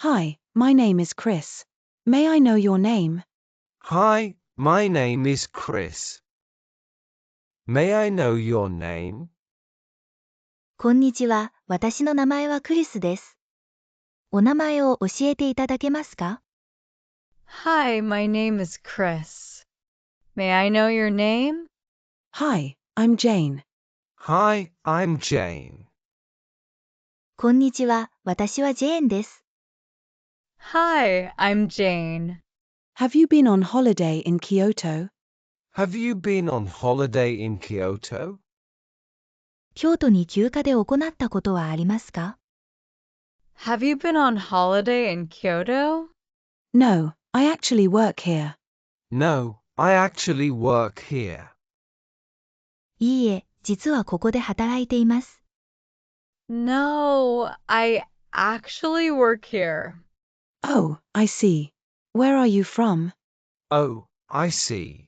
Hi, my name is Chris. May I know your name? Hi, my name is Chris. May I know your name? こんにちは、私の名前はクリスです。お名前を教えていただけますか？ Hi, my name is Chris. May I know your name? Hi, I'm Jane. Hi, I'm Jane. こんにちは、私はジェーンです。Hi, I'm Jane. Have you been on holiday in Kyoto? Have you been on holiday in Kyoto? 京都に休暇で行ったことはありますか？ Have you been on holiday in Kyoto? No, I actually work here. No, I actually work here. いいえ、実はここで働いています。No, I actually work here. Oh, I see. Where are you from? Oh, I see.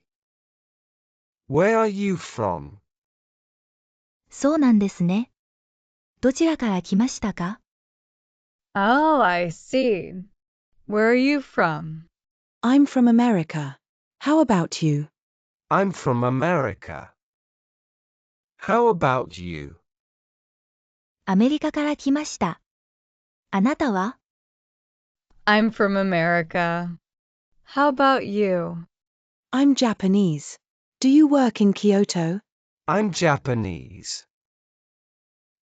Where are you from? そうなんですね。どちらから来ましたか？ Oh, I see. Where are you from? I'm from America. How about you? I'm from America. How about you? アメリカから来ました。あなたは？ I'm from America. How about you? I'm Japanese. Do you work in Kyoto? I'm Japanese.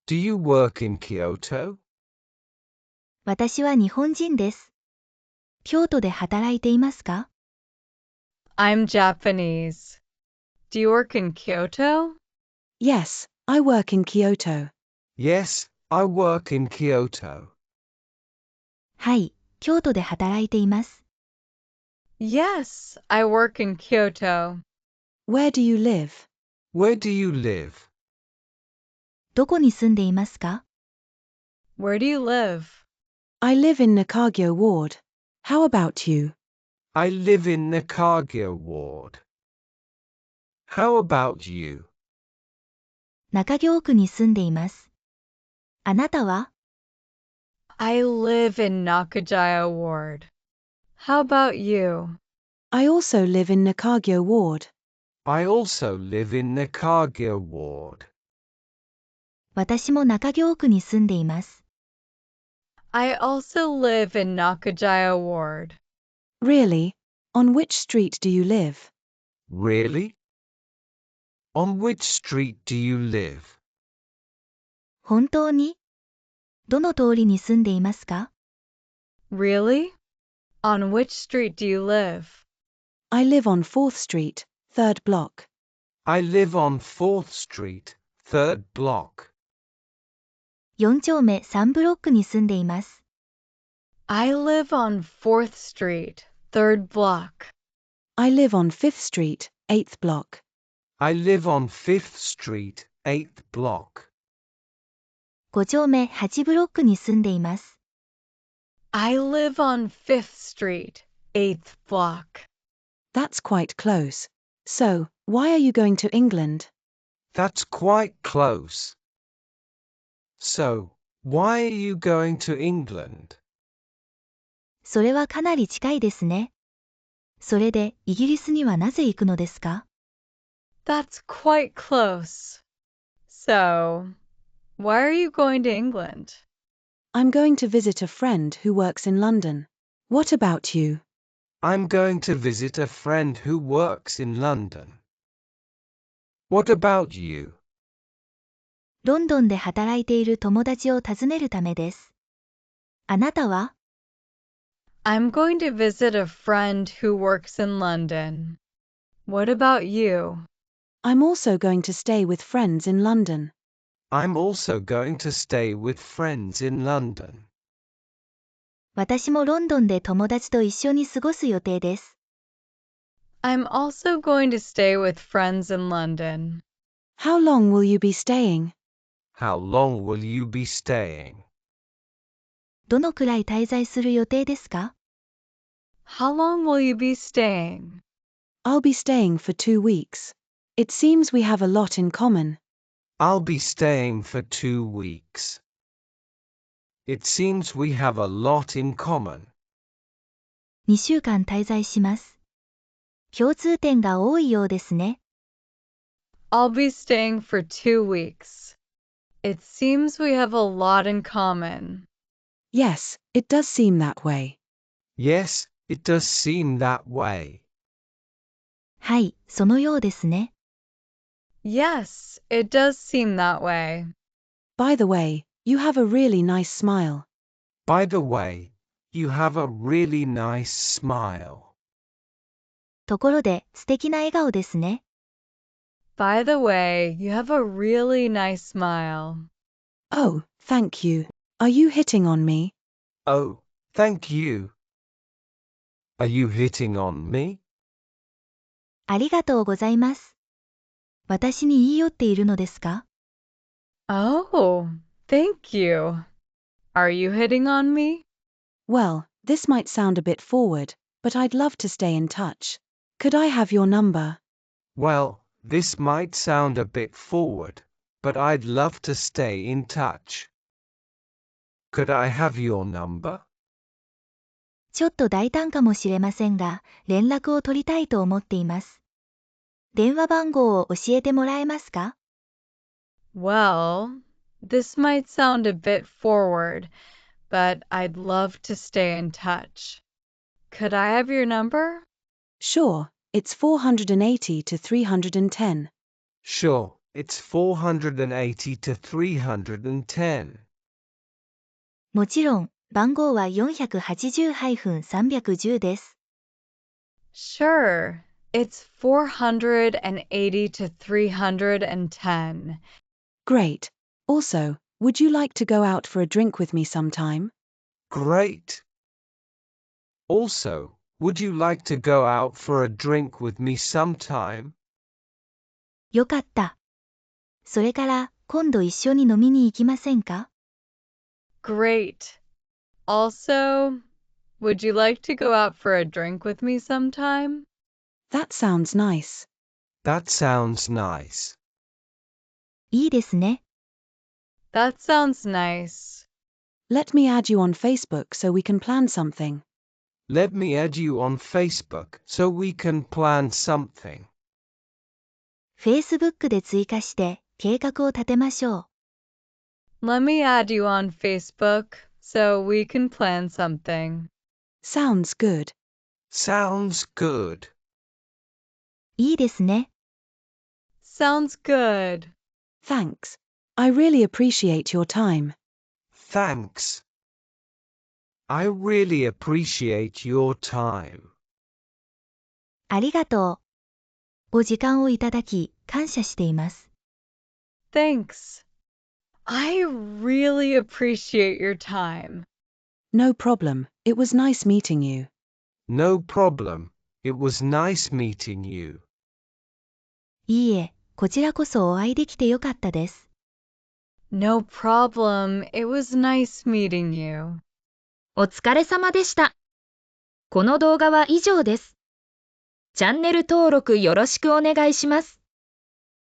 Do you work in Kyoto? 私は日本人です。京都で働いていますか？ I'm Japanese. Do you work in Kyoto? Yes, I work in Kyoto. Yes, I work in Kyoto. はい、京都で働いています。Yes, I work in Kyoto. Where do you live? Where do you live? どこに住んでいますか？ Where do you live? I live in Nakagyo Ward. How about you? I live in Nakagyo Ward. How about you? 中京区に住んでいます。あなたは？ I live in Nakajaya Ward. How about you? I also live in Nakagyo Ward. I also live in Nakagyo Ward. 私も中京区に住んでいます。I also live in Nakajaya Ward. Really? On which street do you live? Really? On which street do you live? 本当に？どの通りに住んでいますか？ Really? On which street do you live? I live on 4th Street, 3rd block. I live on 4th Street, 3rd block. 4丁目3ブロックに住んでいます。I live on 4th Street, 3rd block. I live on 5th Street, 8th block. I live on 5th Street, 8th block. 5丁目8ブロックに住んでいます。I live on 5th Street, 8th block. That's quite close. So, why are you going to England? That's quite close. So, why are you going to England? それはかなり近いですね。それで、イギリスにはなぜ行くのですか？ That's quite close. So, why are you going to England? I'm going to visit a friend who works in London. What about you? I'm going to visit a friend who works in London. What about you? ロンドンで働いている友達を訪ねるためです。あなたは？ I'm going to visit a friend who works in London. What about you? I'm also going to stay with friends in London. I'm also going to stay with friends in London. 私もロンドンで友達と一緒に過ごす予定です。I'm also going to stay with friends in London. How long will you be staying? How long will you be staying? どのくらい滞在する予定ですか？ How long will you be staying? I'll be staying for 2 weeks. It seems we have a lot in common. I'll be staying for 2 weeks. It seems we have a lot in common. 2週間滞在します。共通点が多いようですね。I'll be staying for 2 weeks. It seems we have a lot in common. Yes, it does seem that way. Yes, it does seem that way. はい、そのようですね。Yes, it does seem that way. By the way, you have a really nice smile. By the way, you have a really nice smile. ところで、素敵な笑顔ですね。By the way, you have a really nice smile. Oh, thank you. Are you hitting on me? Oh, thank you. Are you hitting on me? ありがとうございます。私に言い寄っているのですか？ Oh, thank you. Are you hitting on me? Well, this might sound a bit forward, but I'd love to stay in touch. Could I have your number? Well, this might sound a bit forward, but I'd love to stay in touch. Could I have your number? ちょっと大胆かもしれませんが、連絡を取りたいと思っています。電話番号を教えてもらえますか？ Well, this might sound a bit forward, but I'd love to stay in touch. Could I have your number? Sure, it's 480 to 310. Sure, it's 480 to 310. もちろん、番号は 480-310 です。Sure, it's 480 to 310. Great. Also, would you like to go out for a drink with me sometime? Great. Also, would you like to go out for a drink with me sometime? よかった。それから、今度一緒に飲みに行きませんか？ Great. Also, would you like to go out for a drink with me sometime? That sounds nice. That sounds nice. いいですね。That sounds nice. Let me add you on Facebook so we can plan something. Let me add you on Facebook so we can plan something. Facebook で追加して計画を立てましょう。Let me add you on Facebook so we can plan something. Sounds good. Sounds good. いいですね。Sounds good. Thanks. I really appreciate your time. Thanks. I really appreciate your time. ありがとう。お時間をいただき、感謝しています。Thanks. I really appreciate your time. No problem. It was nice meeting you. No problem. It was nice meeting you. いいえ、こちらこそお会いできてよかったです。No problem. It was nice meeting you. お疲れ様でした。この動画は以上です。チャンネル登録よろしくお願いします。